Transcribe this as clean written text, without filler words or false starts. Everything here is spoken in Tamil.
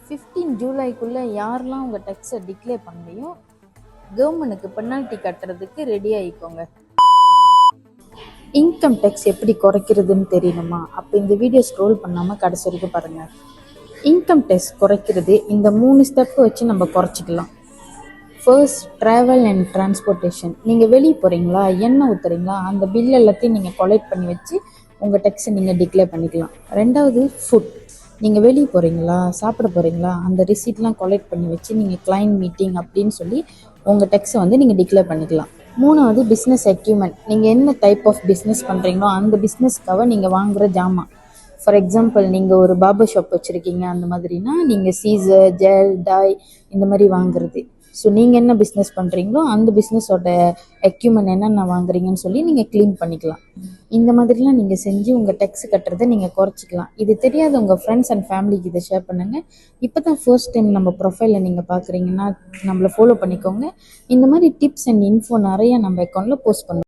15 ஜூலைக்குள்ளே யாரெல்லாம் உங்கள் டேக்ஸை டிக்ளேர் பண்ணலையோ கவர்மெண்ட்டுக்கு பெனால்ட்டி கட்டுறதுக்கு ரெடி ஆகிக்கோங்க. இன்கம் டேக்ஸ் எப்படி குறைக்கிறதுன்னு தெரியணுமா? அப்போ இந்த வீடியோ ஸ்க்ரோல் பண்ணாமல் கடைசி வரைக்கும் பாருங்கள். இன்கம் டேக்ஸ் குறைக்கிறது இந்த 3 ஸ்டெப்பு வச்சு நம்ம குறைச்சிக்கலாம். First, travel and transportation. நீங்கள் வெளியே போகிறீங்களா, எண்ணெய் ஊற்றுறீங்களா, அந்த பில் எல்லாத்தையும் நீங்கள் கொலெக்ட் பண்ணி வச்சு உங்கள் டேக்ஸை நீங்கள் டிக்ளேர் பண்ணிக்கலாம். ரெண்டாவது, ஃபுட். நீங்கள் வெளியே போகிறீங்களா, சாப்பிட போகிறீங்களா, அந்த ரிசீட்லாம் கொலெக்ட் பண்ணி வச்சு நீங்கள் கிளைண்ட் மீட்டிங் அப்படின்னு சொல்லி உங்கள் டேக்ஸை நீங்கள் டிக்ளேர் பண்ணிக்கலாம். மூணாவது, பிஸ்னஸ் எக்யூப்மெண்ட். நீங்கள் என்ன டைப் ஆஃப் பிஸ்னஸ் பண்ணுறீங்களோ அந்த பிஸ்னஸ்க்காக நீங்கள் வாங்குகிற ஜாமான். ஃபார் எக்ஸாம்பிள், நீங்கள் ஒரு பார்பர் ஷாப் வச்சுருக்கீங்க, அந்த மாதிரினா நீங்கள் சீசர், ஜெல், டாய் இந்த மாதிரி வாங்குறது. ஸோ நீங்கள் என்ன பிஸ்னஸ் பண்ணுறீங்களோ அந்த பிஸ்னஸோட எக்யூப்மெண்ட் என்னென்ன வாங்குறீங்கன்னு சொல்லி நீங்கள் க்ளீன் பண்ணிக்கலாம். இந்த மாதிரிலாம் நீங்கள் செஞ்சு உங்கள் டேக்ஸ் கட்டுறதை நீங்கள் குறைச்சிக்கலாம். இது தெரியாத உங்கள் ஃப்ரெண்ட்ஸ் அண்ட் ஃபேமிலிக்கு இதை ஷேர் பண்ணுங்கள். இப்போ தான் ஃபர்ஸ்ட் டைம் நம்ம ப்ரொஃபைலில் நீங்கள் பார்க்குறீங்கன்னா நம்மளை ஃபாலோ பண்ணிக்கோங்க. இந்த மாதிரி டிப்ஸ் அண்ட் இன்ஃபோ நிறைய நம்ம அக்கௌண்ட்டில் போஸ்ட் பண்ணுவோம்.